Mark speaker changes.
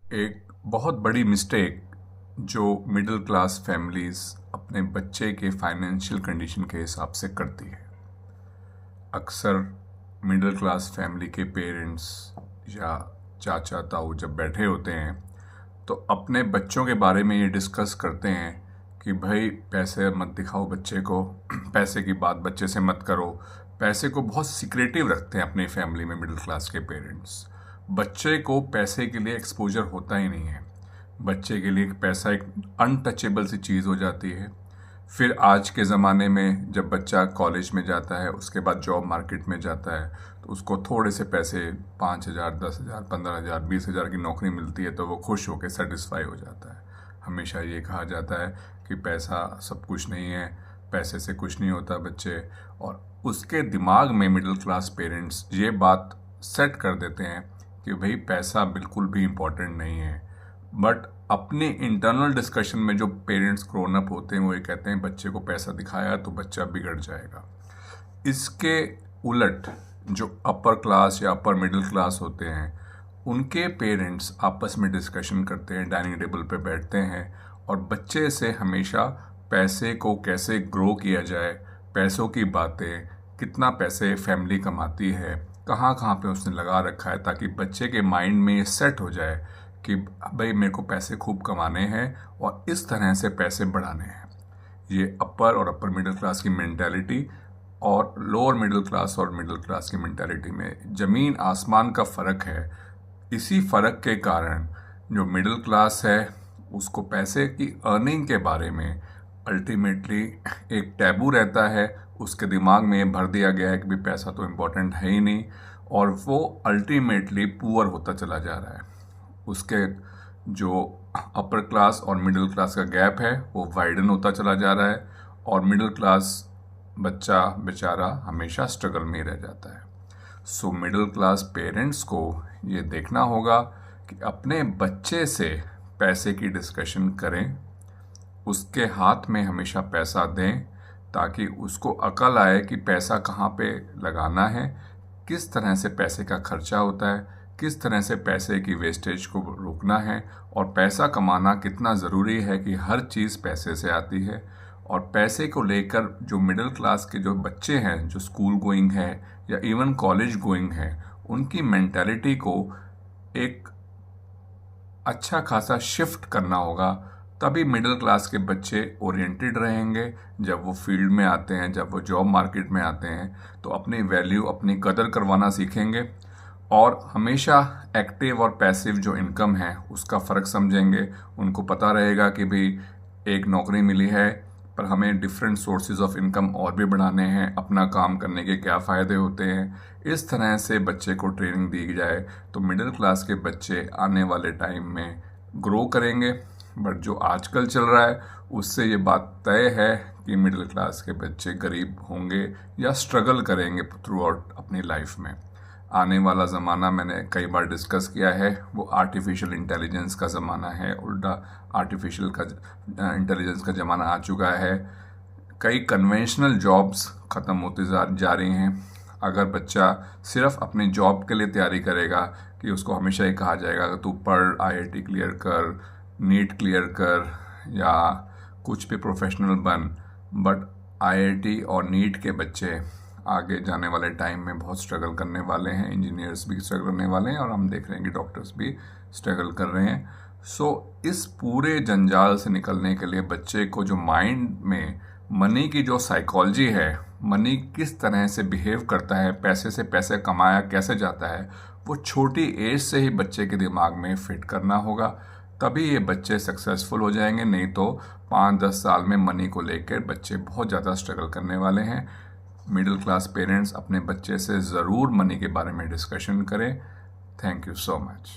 Speaker 1: एक बहुत बड़ी मिस्टेक जो मिडिल क्लास फैमिलीज़ अपने बच्चे के फाइनेंशियल कंडीशन के हिसाब से करती है। अक्सर मिडिल क्लास फैमिली के पेरेंट्स या चाचा ताऊ जब बैठे होते हैं तो अपने बच्चों के बारे में ये डिस्कस करते हैं कि भाई पैसे मत दिखाओ बच्चे को, पैसे की बात बच्चे से मत करो। पैसे को बहुत सीक्रेटिव रखते हैं अपनी फैमिली में मिडिल क्लास के पेरेंट्स। बच्चे को पैसे के लिए एक्सपोजर होता ही नहीं है। बच्चे के लिए पैसा एक अनटचेबल सी चीज़ हो जाती है। फिर आज के ज़माने में जब बच्चा कॉलेज में जाता है, उसके बाद जॉब मार्केट में जाता है, तो उसको थोड़े से पैसे 5,000, 10,000, 15,000, 20,000 की नौकरी मिलती है तो वो खुश होकर सेटिस्फाई हो जाता है। हमेशा ये कहा जाता है कि पैसा सब कुछ नहीं है, पैसे से कुछ नहीं होता बच्चे। और उसके दिमाग में मिडिल क्लास पेरेंट्स ये बात सेट कर देते हैं कि भाई पैसा बिल्कुल भी इम्पोर्टेंट नहीं है। बट अपने इंटरनल डिस्कशन में जो पेरेंट्स ग्रोन अप होते हैं वो ये कहते हैं बच्चे को पैसा दिखाया तो बच्चा बिगड़ जाएगा। इसके उलट जो अपर क्लास या अपर मिडिल क्लास होते हैं उनके पेरेंट्स आपस में डिस्कशन करते हैं, डाइनिंग टेबल पे बैठते हैं और बच्चे से हमेशा पैसे को कैसे ग्रो किया जाए, पैसों की बातें, कितना पैसे फैमिली कमाती है, कहाँ कहाँ पे उसने लगा रखा है, ताकि बच्चे के माइंड में ये सेट हो जाए कि भाई मेरे को पैसे खूब कमाने हैं और इस तरह से पैसे बढ़ाने हैं। ये अपर और अपर मिडिल क्लास की मेंटालिटी और लोअर मिडिल क्लास और मिडिल क्लास की मेंटालिटी में ज़मीन आसमान का फ़र्क है। इसी फ़र्क के कारण जो मिडिल क्लास है उसको पैसे की अर्निंग के बारे में अल्टीमेटली एक टैबू रहता है। उसके दिमाग में भर दिया गया है कि भाई पैसा तो इम्पोर्टेंट है ही नहीं, और वो अल्टीमेटली पुअर होता चला जा रहा है। उसके जो अपर क्लास और मिडिल क्लास का गैप है वो वाइडन होता चला जा रहा है और मिडिल क्लास बच्चा बेचारा हमेशा स्ट्रगल में ही रह जाता है। सो मिडिल क्लास पेरेंट्स को ये देखना होगा कि अपने बच्चे से पैसे की डिस्कशन करें, उसके हाथ में हमेशा पैसा दें ताकि उसको अकल आए कि पैसा कहाँ पे लगाना है, किस तरह से पैसे का खर्चा होता है, किस तरह से पैसे की वेस्टेज को रोकना है और पैसा कमाना कितना ज़रूरी है कि हर चीज़ पैसे से आती है। और पैसे को लेकर जो मिडिल क्लास के जो बच्चे हैं जो स्कूल गोइंग है या इवन कॉलेज गोइंग है, उनकी मेंटालिटी को एक अच्छा खासा शिफ्ट करना होगा। तभी मिडिल क्लास के बच्चे ओरिएंटेड रहेंगे। जब वो फील्ड में आते हैं, जब वो जॉब मार्केट में आते हैं तो अपनी वैल्यू, अपनी कदर करवाना सीखेंगे और हमेशा एक्टिव और पैसिव जो इनकम है उसका फ़र्क समझेंगे। उनको पता रहेगा कि भाई एक नौकरी मिली है पर हमें डिफरेंट सोर्सेज ऑफ इनकम और भी बढ़ाने हैं, अपना काम करने के क्या फ़ायदे होते हैं। इस तरह से बच्चे को ट्रेनिंग दी जाए तो मिडिल क्लास के बच्चे आने वाले टाइम में ग्रो करेंगे। बट जो आजकल चल रहा है उससे ये बात तय है कि मिडिल क्लास के बच्चे गरीब होंगे या स्ट्रगल करेंगे थ्रू आउट अपनी लाइफ में। आने वाला ज़माना मैंने कई बार डिस्कस किया है, वो आर्टिफिशियल इंटेलिजेंस का ज़माना है। उल्टा आर्टिफिशियल का इंटेलिजेंस का ज़माना आ चुका है। कई कन्वेंशनल जॉब्स ख़त्म होते जा रही हैं। अगर बच्चा सिर्फ अपनी जॉब के लिए तैयारी करेगा कि उसको हमेशा ही कहा जाएगा कि तू पढ़, आईआईटी क्लियर कर, नीट क्लियर कर या कुछ भी प्रोफेशनल बन। बट आईआईटी और नीट के बच्चे आगे जाने वाले टाइम में बहुत स्ट्रगल करने वाले हैं। इंजीनियर्स भी स्ट्रगल करने वाले हैं और हम देख रहे हैं कि डॉक्टर्स भी स्ट्रगल कर रहे हैं। सो इस पूरे जंजाल से निकलने के लिए बच्चे को जो माइंड में मनी की जो साइकोलॉजी है, मनी किस तरह से बिहेव करता है, पैसे से पैसे कमाया कैसे जाता है, वो छोटी एज से ही बच्चे के दिमाग में फिट करना होगा। तभी ये बच्चे सक्सेसफुल हो जाएंगे। नहीं तो 5-10 साल में मनी को लेकर बच्चे बहुत ज़्यादा स्ट्रगल करने वाले हैं। मिडिल क्लास पेरेंट्स अपने बच्चे से ज़रूर मनी के बारे में डिस्कशन करें। Thank you so much.